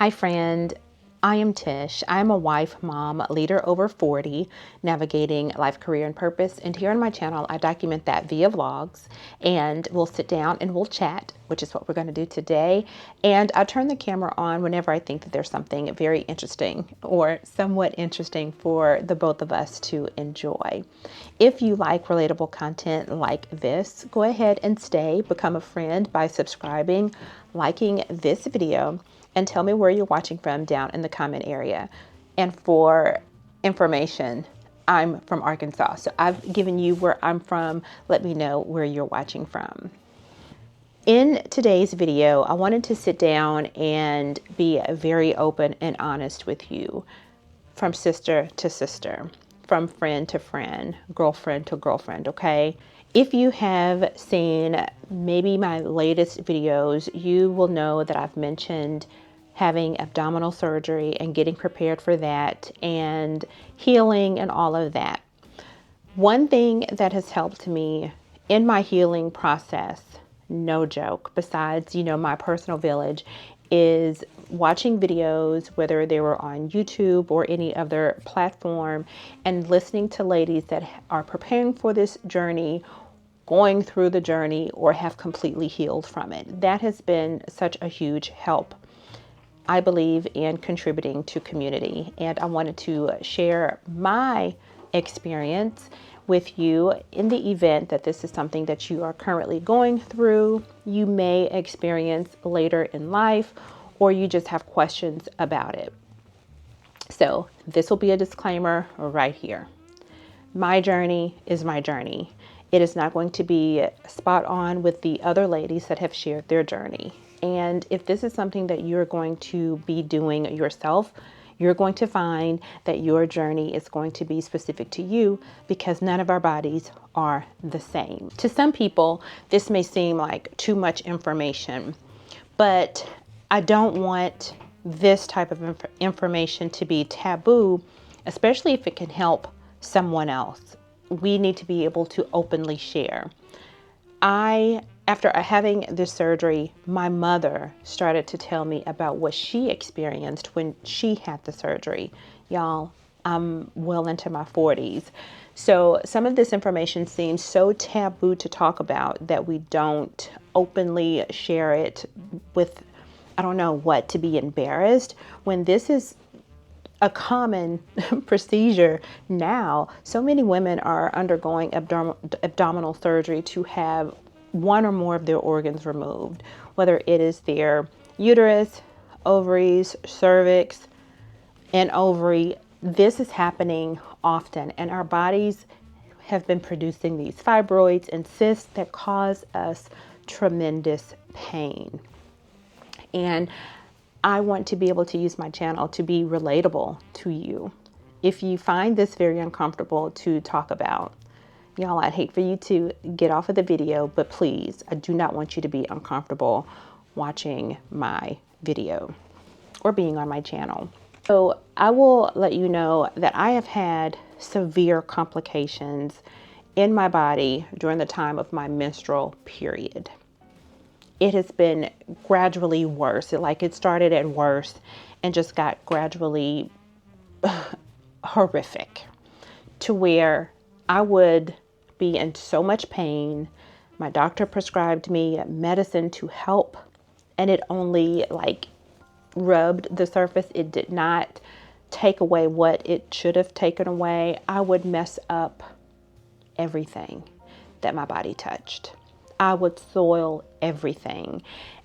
Hi friend, I am Tish. I am a wife, mom, leader over 40, navigating life, career, and purpose. And here on my channel, I document that via vlogs, and we'll sit down and we'll chat, which is what we're going to do today. And I turn the camera on whenever I think that there's something very interesting or somewhat interesting for the both of us to enjoy. If you like relatable content like this, go ahead and stay, become a friend by subscribing, liking this video, and tell me where you're watching from down in the comment area. And for information, I'm from Arkansas, so I've given you where I'm from. Let me know where you're watching from. In today's video, I wanted to sit down and be very open and honest with you, from sister to sister, from friend to friend, girlfriend to girlfriend, okay? If you have seen maybe my latest videos, you will know that I've mentioned having abdominal surgery and getting prepared for that and healing and all of that. One thing that has helped me in my healing process, no joke, besides, my personal village, is watching videos, whether they were on YouTube or any other platform, and listening to ladies that are preparing for this journey, going through the journey, or have completely healed from it. That has been such a huge help, I believe, in contributing to community. And I wanted to share my experience with you in the event that this is something that you are currently going through, you may experience later in life, or you just have questions about it. So this will be a disclaimer right here. My journey is my journey. It is not going to be spot on with the other ladies that have shared their journey. And if this is something that you're going to be doing yourself, you're going to find that your journey is going to be specific to you, because none of our bodies are the same. To some people, this may seem like too much information, but I don't want this type of information to be taboo, especially if it can help someone else. We need to be able to openly share. After having this surgery, my mother started to tell me about what she experienced when she had the surgery. Y'all, I'm well into my 40s. So some of this information seems so taboo to talk about that we don't openly share it with, I don't know what, to be embarrassed, when this is a common procedure now. So many women are undergoing abdominal surgery to have one or more of their organs removed, whether it is their uterus, ovaries, cervix, and ovary. This is happening often, and our bodies have been producing these fibroids and cysts that cause us tremendous pain. And I want to be able to use my channel to be relatable to you. If you find this very uncomfortable to talk about, y'all, I'd hate for you to get off of the video, but please, I do not want you to be uncomfortable watching my video or being on my channel. So I will let you know that I have had severe complications in my body during the time of my menstrual period. It has been gradually worse. It started at worst and just got gradually horrific, to where I would be in so much pain. My doctor prescribed me medicine to help, and it only rubbed the surface. It did not take away what it should have taken away. I would mess up everything that my body touched. I would soil everything.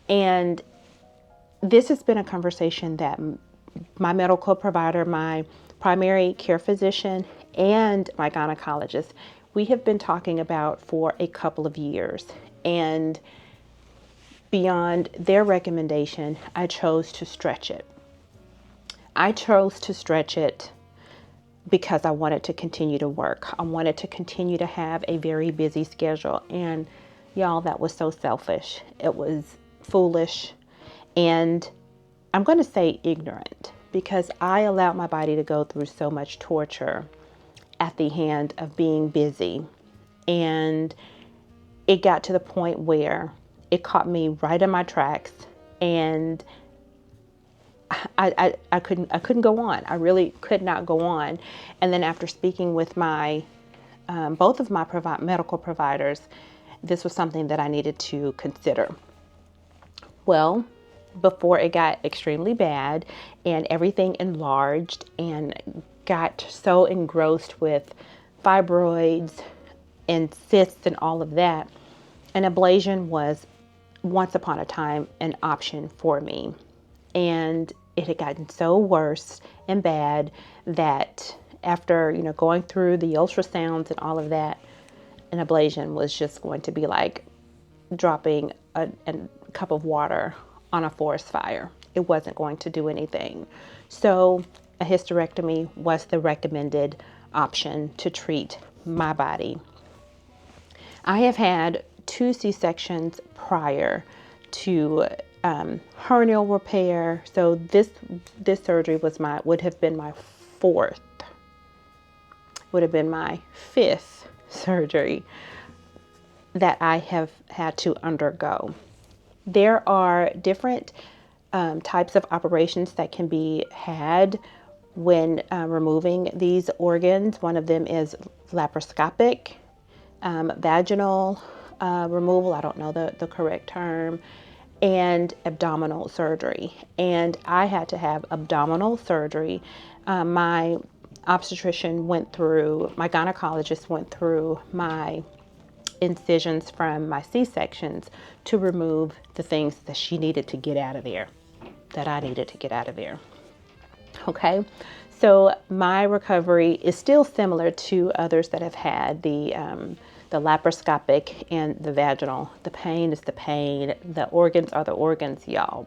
And this has been a conversation that my medical provider, my primary care physician, and my gynecologist, we have been talking about for a couple of years. And beyond their recommendation, I chose to stretch it. I chose to stretch it because I wanted to continue to work. I wanted to continue to have a very busy schedule. And y'all, that was so selfish. It was foolish. And I'm going to say ignorant, because I allowed my body to go through so much torture at the hand of being busy. And it got to the point where it caught me right in my tracks, and I couldn't go on. I really could not go on. And then after speaking with my both of my medical providers, this was something that I needed to consider. Well, before it got extremely bad and everything enlarged and got so engrossed with fibroids and cysts and all of that, an ablation was once upon a time an option for me. And it had gotten so worse and bad that after, going through the ultrasounds and all of that, an ablation was just going to be like dropping a cup of water on a forest fire. It wasn't going to do anything. So a hysterectomy was the recommended option to treat my body. I have had 2 C-sections prior to hernial repair. So this surgery would have been my 4th, would have been my 5th surgery that I have had to undergo. There are different types of operations that can be had when removing these organs. One of them is laparoscopic, vaginal removal, I don't know the correct term, and abdominal surgery. And I had to have abdominal surgery. My obstetrician my gynecologist went through my incisions from my C-sections to remove the things that she needed to get out of there, that I needed to get out of there. Okay, so my recovery is still similar to others that have had the laparoscopic and the vaginal. The pain is the pain. The organs are the organs, y'all.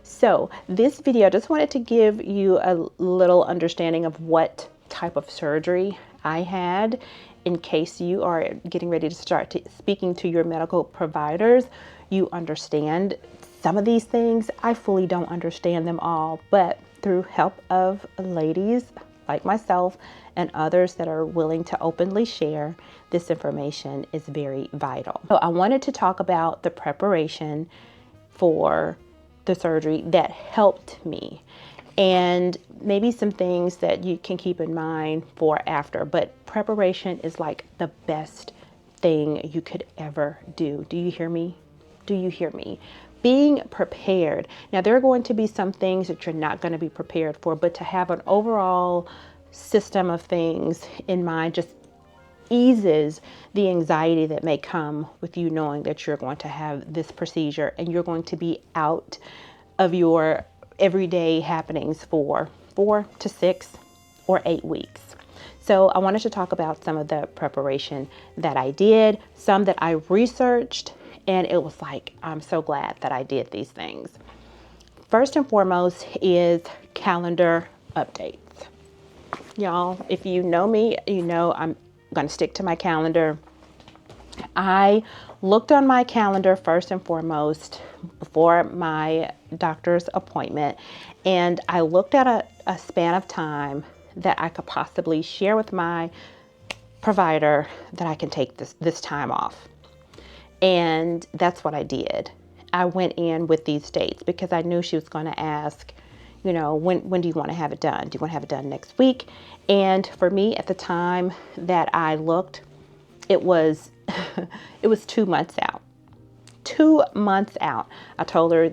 So this video, I just wanted to give you a little understanding of what type of surgery I had, in case you are getting ready to start speaking to your medical providers. You understand some of these things. I fully don't understand them all, but through help of ladies like myself and others that are willing to openly share, this information is very vital. So I wanted to talk about the preparation for the surgery that helped me, and maybe some things that you can keep in mind for after. But preparation is like the best thing you could ever do. Do you hear me? Do you hear me? Being prepared. Now, there are going to be some things that you're not going to be prepared for, but to have an overall system of things in mind just eases the anxiety that may come with you knowing that you're going to have this procedure and you're going to be out of your everyday happenings for 4 to 6 or 8 weeks. So I wanted to talk about some of the preparation that I did, some that I researched, and it was like, I'm so glad that I did these things. First and foremost is calendar updates. Y'all, if you know me, you know I'm going to stick to my calendar. I looked on my calendar first and foremost before my doctor's appointment, and I looked at a span of time that I could possibly share with my provider that I can take this time off. And that's what I did. I went in with these dates because I knew she was going to ask, when do you want to have it done? Do you want to have it done next week? And for me at the time that I looked, it was 2 months out. 2 months out. I told her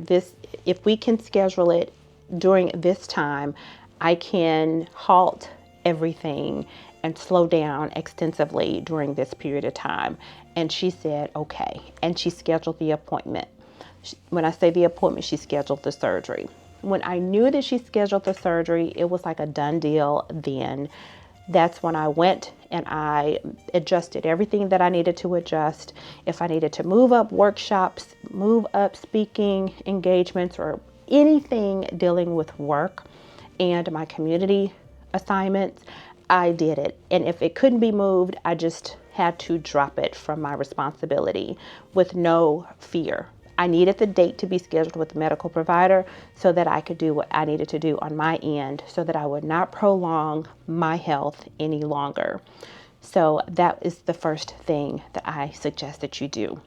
if we can schedule it during this time, I can halt everything and slow down extensively during this period of time. And she said, okay. And she scheduled the appointment. When I say the appointment, she scheduled the surgery. When I knew that she scheduled the surgery, it was like a done deal then. That's when I went and I adjusted everything that I needed to adjust. If I needed to move up workshops, move up speaking engagements, or anything dealing with work and my community assignments, I did it. And if it couldn't be moved, I just had to drop it from my responsibility with no fear. I needed the date to be scheduled with the medical provider so that I could do what I needed to do on my end so that I would not prolong my health any longer. So that is the first thing that I suggest that you do.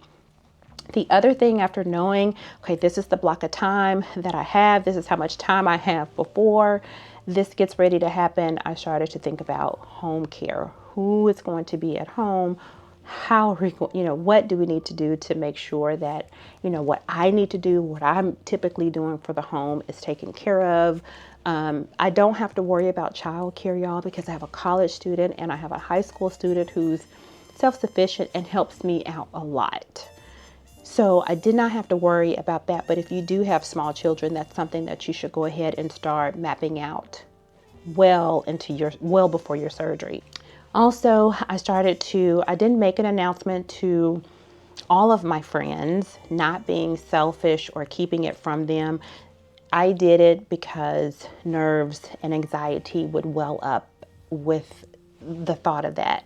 The other thing, after knowing, okay, this is the block of time that I have, this is how much time I have before this gets ready to happen, I started to think about home care. Who is going to be at home? How are we, what do we need to do to make sure that, what I need to do, what I'm typically doing for the home is taken care of. I don't have to worry about childcare, y'all, because I have a college student and I have a high school student who's self-sufficient and helps me out a lot. So I did not have to worry about that. But if you do have small children, that's something that you should go ahead and start mapping out well before your surgery. Also, I didn't make an announcement to all of my friends, not being selfish or keeping it from them. I did it because nerves and anxiety would well up with the thought of that.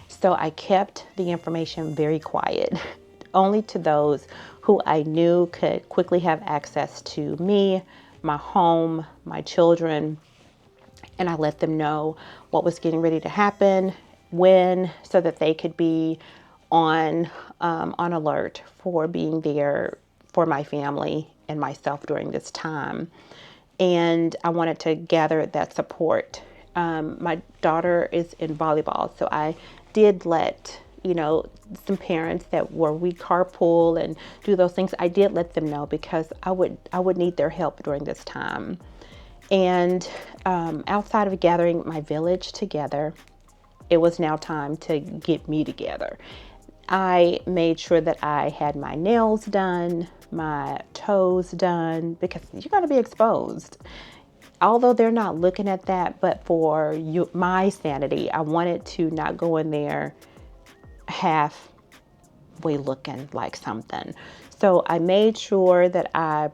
So I kept the information very quiet, only to those who I knew could quickly have access to me, my home, my children, and I let them know what was getting ready to happen, when, so that they could be on alert for being there for my family and myself during this time. And I wanted to gather that support. My daughter is in volleyball, so I did let some parents that we carpool and do those things. I did let them know because I would need their help during this time. And outside of gathering my village together, it was now time to get me together. I made sure that I had my nails done, my toes done, because you're going to be exposed. Although they're not looking at that, but for my sanity, I wanted to not go in there halfway looking like something. So I made sure that I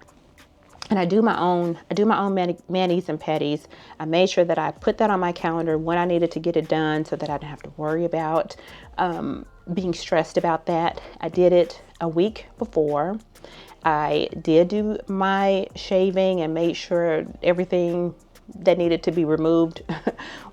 do my own manis and pedis. I made sure that I put that on my calendar when I needed to get it done so that I didn't have to worry about being stressed about that. I did it a week before. I did do my shaving and made sure everything that needed to be removed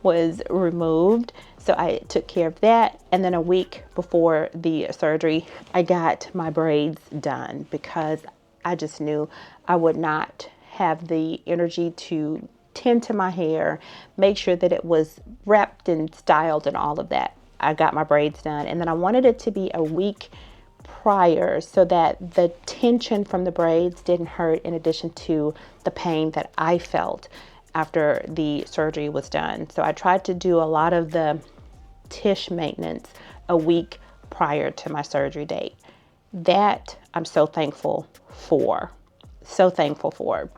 was removed. So I took care of that. And then a week before the surgery, I got my braids done because I just knew I would not have the energy to tend to my hair, make sure that it was wrapped and styled and all of that. I got my braids done. And then I wanted it to be a week prior so that the tension from the braids didn't hurt, in addition to the pain that I felt after the surgery was done. So I tried to do a lot of the Tish maintenance a week prior to my surgery date. That I'm so thankful for. So thankful for.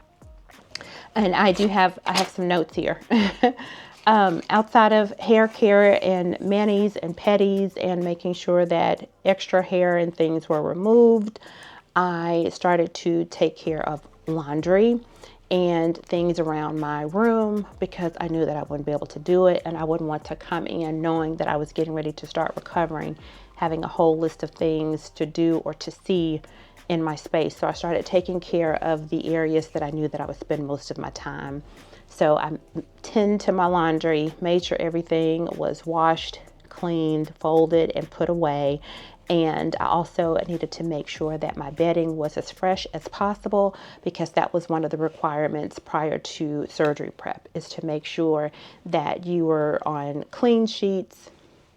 And I have some notes here. Outside of hair care and manis and pedis and making sure that extra hair and things were removed, I started to take care of laundry and things around my room because I knew that I wouldn't be able to do it, and I wouldn't want to come in knowing that I was getting ready to start recovering, having a whole list of things to do or to see in my space. So I started taking care of the areas that I knew that I would spend most of my time. So I tend to my laundry, made sure everything was washed, cleaned, folded, and put away. And I also needed to make sure that my bedding was as fresh as possible, because that was one of the requirements prior to surgery prep, is to make sure that you were on clean sheets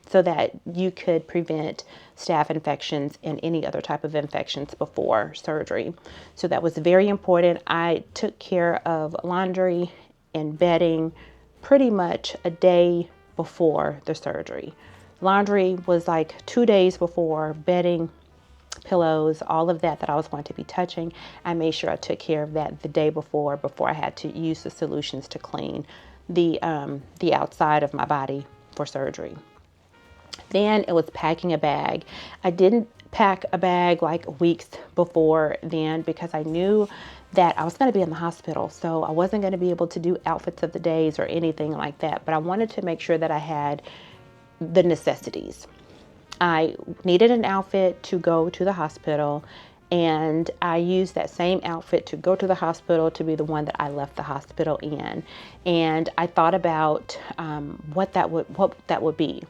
so that you could prevent staph infections and any other type of infections before surgery. So that was very important. I took care of laundry and bedding pretty much a day before the surgery. Laundry was like 2 days before. Bedding, pillows, all of that I was going to be touching, I made sure I took care of that the day before I had to use the solutions to clean the outside of my body for surgery. Then it was packing a bag. I didn't pack a bag like weeks before then because I knew that I was going to be in the hospital. So I wasn't going to be able to do outfits of the days or anything like that. But I wanted to make sure that I had the necessities. I needed an outfit to go to the hospital, and I used that same outfit to go to the hospital to be the one that I left the hospital in. And I thought about what that would be.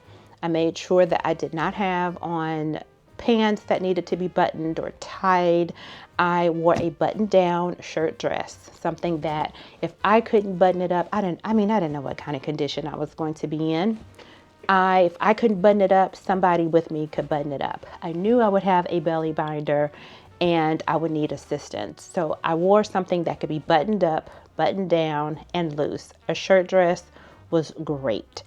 I made sure that I did not have on pants that needed to be buttoned or tied. I wore a button-down shirt dress, something that if I couldn't button it up, I didn't know what kind of condition I was going to be in. If I couldn't button it up, somebody with me could button it up. I knew I would have a belly binder and I would need assistance. So I wore something that could be buttoned up, buttoned down, and loose. A shirt dress was great.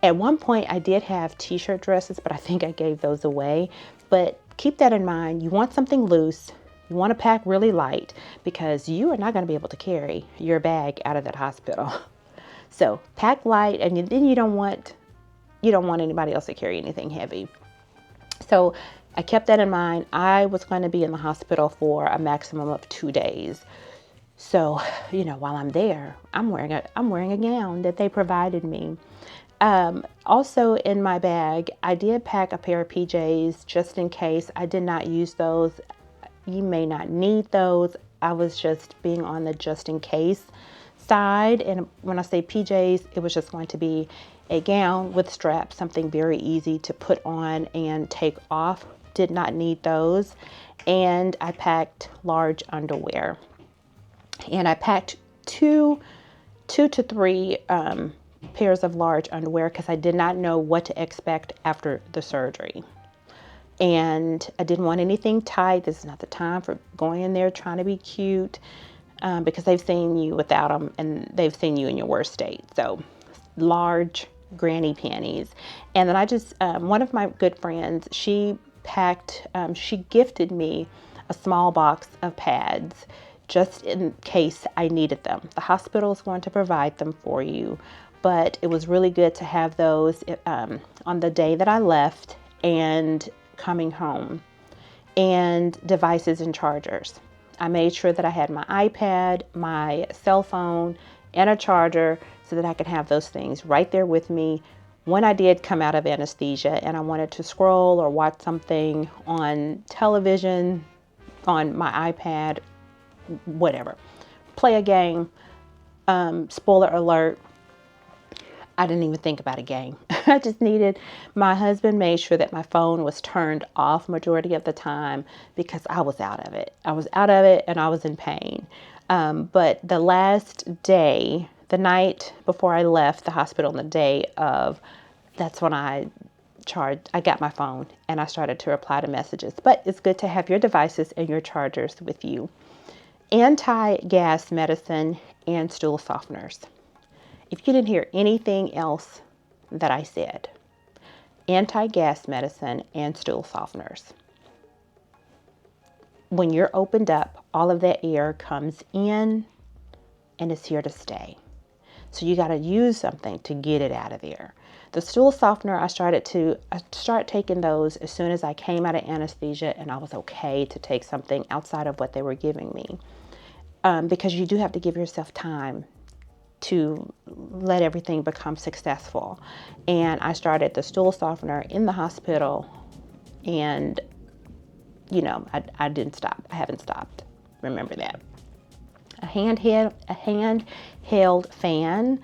At one point, I did have t-shirt dresses, but I think I gave those away. But keep that in mind. You want something loose. You want to pack really light because you are not going to be able to carry your bag out of that hospital. So pack light, and then you don't want anybody else to carry anything heavy. So I kept that in mind. I was going to be in the hospital for a maximum of 2 days. So, while I'm there, I'm wearing a gown that they provided me. Also in my bag, I did pack a pair of PJs just in case. I did not use those. You may not need those. I was just being on the just in case side. And when I say PJs, it was just going to be a gown with straps, something very easy to put on and take off. Did not need those. And I packed large underwear. And I packed two to three pairs of large underwear because I did not know what to expect after the surgery. And I didn't want anything tight. This is not the time for going in there trying to be cute because they've seen you without them and they've seen you in your worst state. So large granny panties. And then I just, one of my good friends, she gifted me a small box of pads just in case I needed them. The hospital is going to provide them for you, but it was really good to have those on the day that I left and coming home. And devices and chargers. I made sure that I had my iPad, my cell phone, and a charger so that I could have those things right there with me when I did come out of anesthesia and I wanted to scroll or watch something on television, on my iPad, whatever. Play a game. Spoiler alert, I didn't even think about a game. I just my husband made sure that my phone was turned off majority of the time because I was out of it. I was out of it and I was in pain. But the last day, the night before I left the hospital, that's when I got my phone and I started to reply to messages. But it's good to have your devices and your chargers with you. Anti-gas medicine and stool softeners. If you didn't hear anything else that I said, anti-gas medicine and stool softeners. When you're opened up, all of that air comes in and it's here to stay. So you got to use something to get it out of there. The stool softener, I started taking those as soon as I came out of anesthesia and I was okay to take something outside of what they were giving me. Because you do have to give yourself time to let everything become successful. And I started the stool softener in the hospital and, I didn't stop. I haven't stopped. Remember that. A handheld fan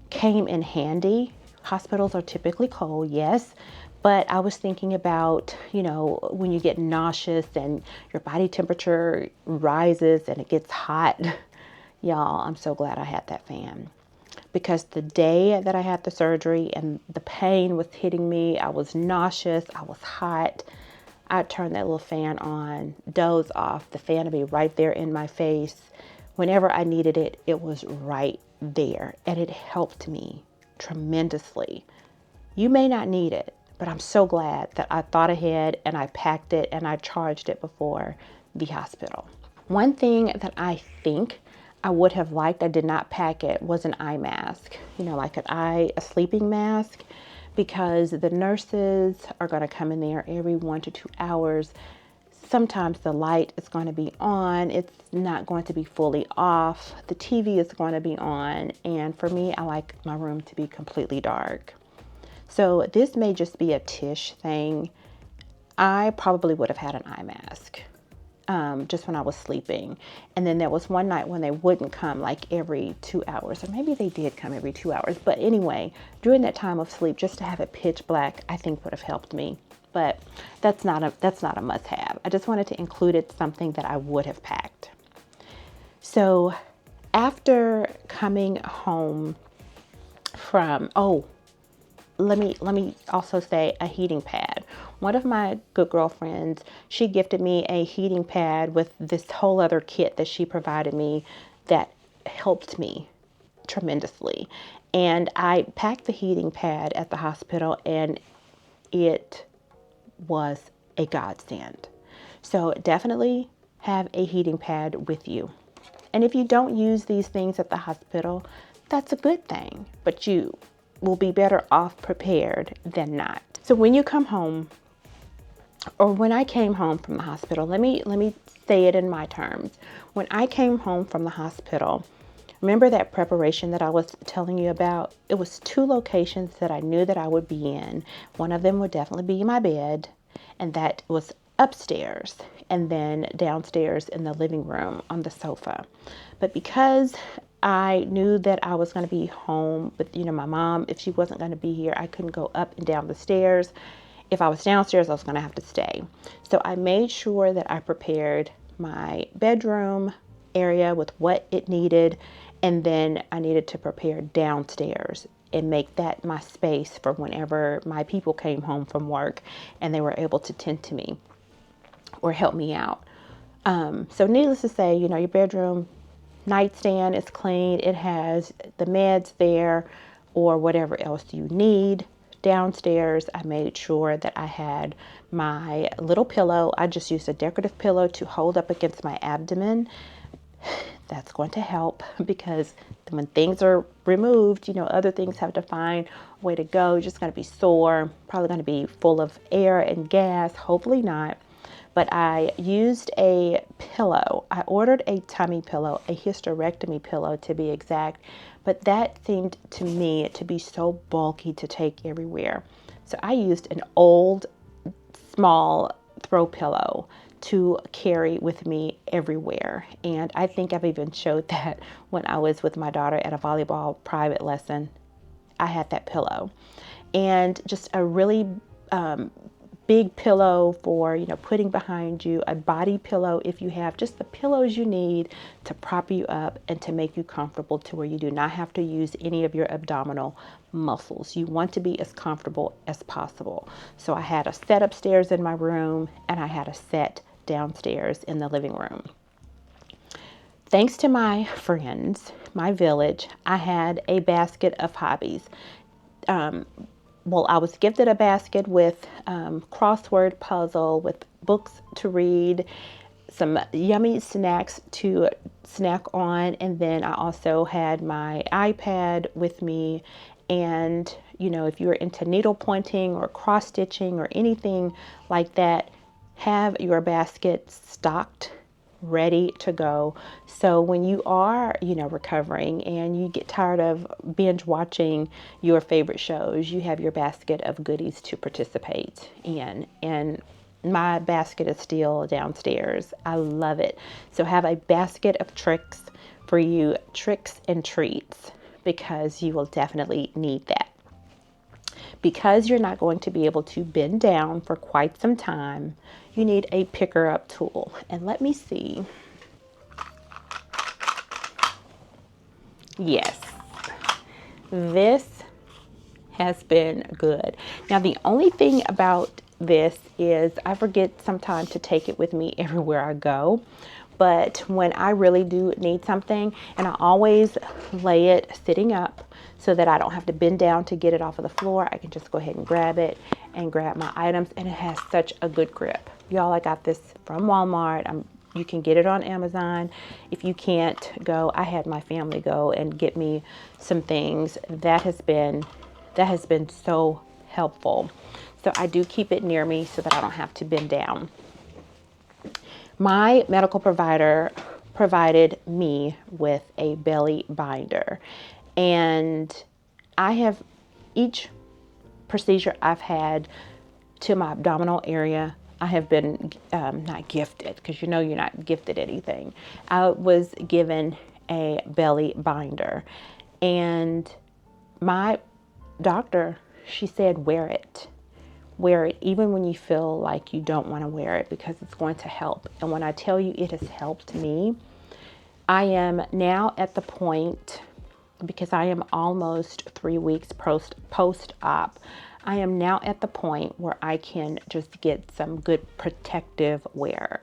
came in handy. Hospitals are typically cold, yes, but I was thinking about, when you get nauseous and your body temperature rises and it gets hot. Y'all, I'm so glad I had that fan because the day that I had the surgery and the pain was hitting me, I was nauseous, I was hot. I'd turn that little fan on, doze off. The fan would be right there in my face. Whenever I needed it, it was right there and it helped me tremendously. You may not need it, but I'm so glad that I thought ahead and I packed it and I charged it before the hospital. One thing that I think I would have liked, I did not pack it, was an eye mask, like a sleeping mask, because the nurses are going to come in there every 1 to 2 hours. Sometimes the light is going to be on. It's not going to be fully off. The TV is going to be on. And for me, I like my room to be completely dark. So this may just be a Tish thing. I probably would have had an eye mask. just when I was sleeping. And then there was one night when they wouldn't come like every 2 hours, or maybe they did come every 2 hours. But anyway, during that time of sleep, just to have it pitch black, I think would have helped me. But that's not a must-have. I just wanted to include it, something that I would have packed. So after coming home from, let me also say a heating pad. One of my good girlfriends, she gifted me a heating pad with this whole other kit that she provided me that helped me tremendously. And I packed the heating pad at the hospital, and it was a godsend. So definitely have a heating pad with you. And if you don't use these things at the hospital, that's a good thing, but you will be better off prepared than not. So when you come home, or when I came home from the hospital, let me say it in my terms. When I came home from the hospital, remember that preparation that I was telling you about? It was 2 locations that I knew that I would be in. One of them would definitely be my bed, and that was upstairs, and then downstairs in the living room on the sofa. But because I knew that I was going to be home with, my mom, if she wasn't going to be here, I couldn't go up and down the stairs. If I was downstairs, I was going to have to stay. So I made sure that I prepared my bedroom area with what it needed, and then I needed to prepare downstairs and make that my space for whenever my people came home from work and they were able to tend to me or help me out. So needless to say, your bedroom nightstand is clean. It has the meds there or whatever else you need. Downstairs, I made sure that I had my little pillow. I just used a decorative pillow to hold up against my abdomen. That's going to help, because when things are removed, other things have to find a way to go. You're just going to be sore, probably going to be full of air and gas. Hopefully not. But I used a pillow. I ordered a tummy pillow, a hysterectomy pillow to be exact, but that seemed to me to be so bulky to take everywhere. So I used an old, small throw pillow to carry with me everywhere. And I think I've even showed that when I was with my daughter at a volleyball private lesson. I had that pillow. And just a really big pillow for, putting behind you, a body pillow if you have, just the pillows you need to prop you up and to make you comfortable to where you do not have to use any of your abdominal muscles. You want to be as comfortable as possible. So I had a set upstairs in my room, and I had a set downstairs in the living room. Thanks to my friends, my village, I had a basket of hobbies. I was gifted a basket with crossword puzzle, with books to read, some yummy snacks to snack on, and then I also had my iPad with me. And if you're into needle pointing or cross stitching or anything like that, have your basket stocked, ready to go. So when you are, recovering and you get tired of binge watching your favorite shows, you have your basket of goodies to participate in. And my basket is still downstairs. I love it. So have a basket of tricks for you, tricks and treats, because you will definitely need that. Because you're not going to be able to bend down for quite some time, you need a picker up tool. And let me see. Yes, this has been good. Now, the only thing about this is I forget sometimes to take it with me everywhere I go. But when I really do need something, and I always lay it sitting up so that I don't have to bend down to get it off of the floor, I can just go ahead and grab it and grab my items, and it has such a good grip. Y'all, I got this from Walmart. You can get it on Amazon. If you can't go, I had my family go and get me some things. That has been so helpful. So I do keep it near me so that I don't have to bend down. My medical provider provided me with a belly binder, and each procedure I've had to my abdominal area, I have been not gifted, because you know you're not gifted anything. I was given a belly binder, and my doctor, she said, wear it. Wear it even when you feel like you don't want to wear it, because it's going to help. And when I tell you it has helped me, I am now at the point, because I am almost 3 weeks post-op, I am now at the point where I can just get some good protective wear,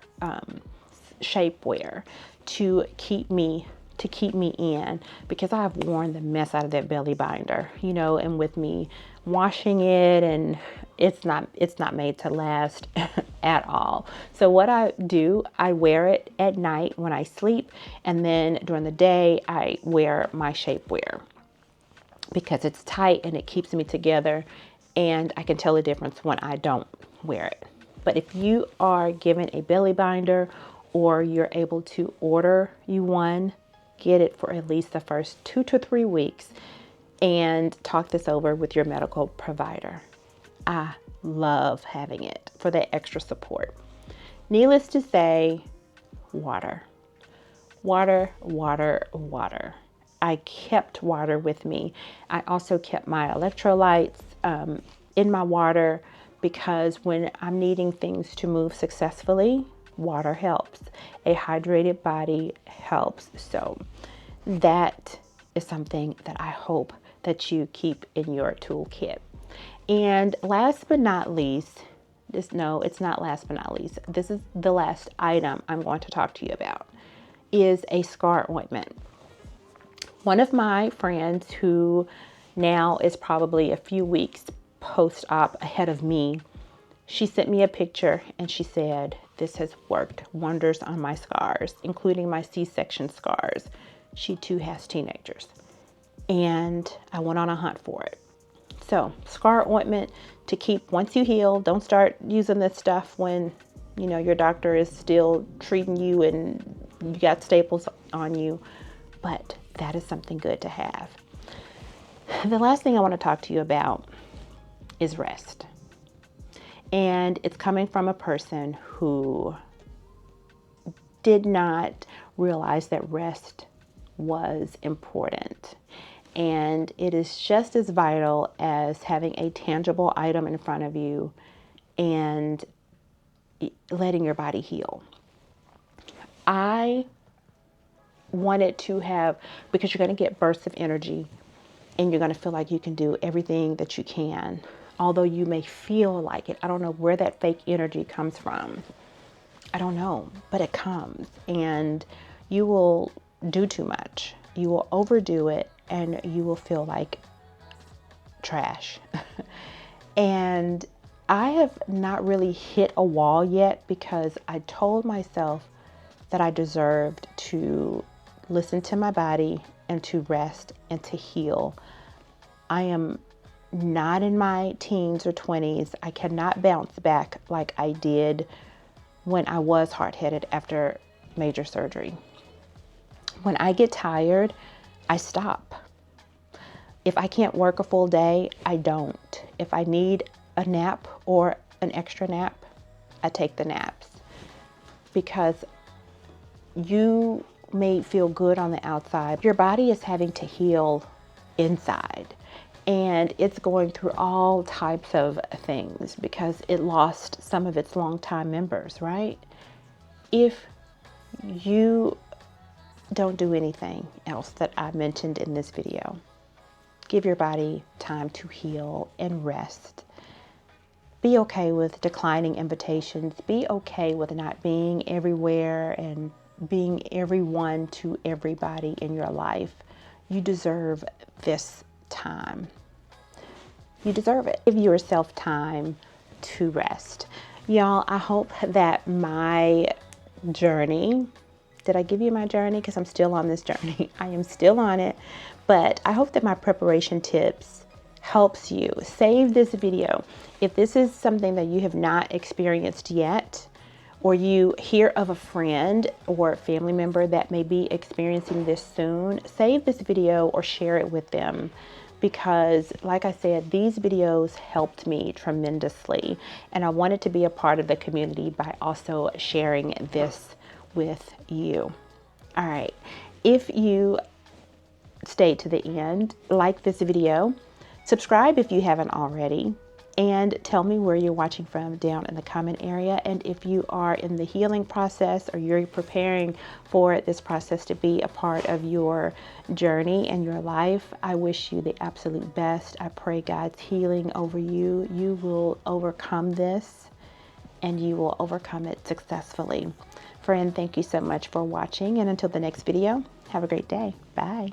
shapewear to keep me in, because I've worn the mess out of that belly binder, you know, and with me washing it, and it's not made to last at all. So what I do, I wear it at night when I sleep, and then during the day I wear my shapewear, because it's tight and it keeps me together, and I can tell the difference when I don't wear it. But if you are given a belly binder, or you're able to order you one, get it for at least the first 2 to 3 weeks, and talk this over with your medical provider. I love having it for that extra support. Needless to say, water. Water, water, water. I kept water with me. I also kept my electrolytes in my water, because when I'm needing things to move successfully, water helps. A hydrated body helps. So that is something that I hope that you keep in your toolkit. And last but not least, it's not last but not least, this is the last item I'm going to talk to you about, is a scar ointment. One of my friends, who now is probably a few weeks post-op ahead of me, she sent me a picture and she said, this has worked wonders on my scars, including my C-section scars. She too has teenagers. And I went on a hunt for it. So scar ointment to keep once you heal. Don't start using this stuff when, you know, your doctor is still treating you and you got staples on you. But that is something good to have. The last thing I want to talk to you about is rest. And it's coming from a person who did not realize that rest was important. And it is just as vital as having a tangible item in front of you and letting your body heal. I wanted to have, because you're going to get bursts of energy and you're going to feel like you can do everything that you can, although you may feel like it. I don't know where that fake energy comes from. I don't know, but it comes, and you will do too much. You will overdo it, and you will feel like trash. And I have not really hit a wall yet, because I told myself that I deserved to listen to my body and to rest and to heal. I am not in my teens or 20s. I cannot bounce back like I did when I was hard-headed after major surgery. When I get tired, I stop. If I can't work a full day, I don't. If I need a nap or an extra nap, I take the naps. Because you may feel good on the outside, your body is having to heal inside. And it's going through all types of things because it lost some of its longtime members, right? If you don't do anything else that I mentioned in this video, give your body time to heal and rest. Be okay with declining invitations. Be okay with not being everywhere and being everyone to everybody in your life. You deserve this time. You deserve it. Give yourself time to rest. Y'all, I hope that my journey, did I give you my journey? Because I'm still on this journey. I am still on it. But I hope that my preparation tips helps you. Save this video. If this is something that you have not experienced yet, or you hear of a friend or family member that may be experiencing this soon, save this video or share it with them, because, like I said, these videos helped me tremendously, and I wanted to be a part of the community by also sharing this with you. All right, if you stayed to the end, like this video, subscribe if you haven't already, and tell me where you're watching from down in the comment area. And if you are in the healing process, or you're preparing for this process to be a part of your journey and your life, I wish you the absolute best. I pray God's healing over you. You will overcome this, and you will overcome it successfully. Friend, thank you so much for watching, and until the next video, have a great day. Bye.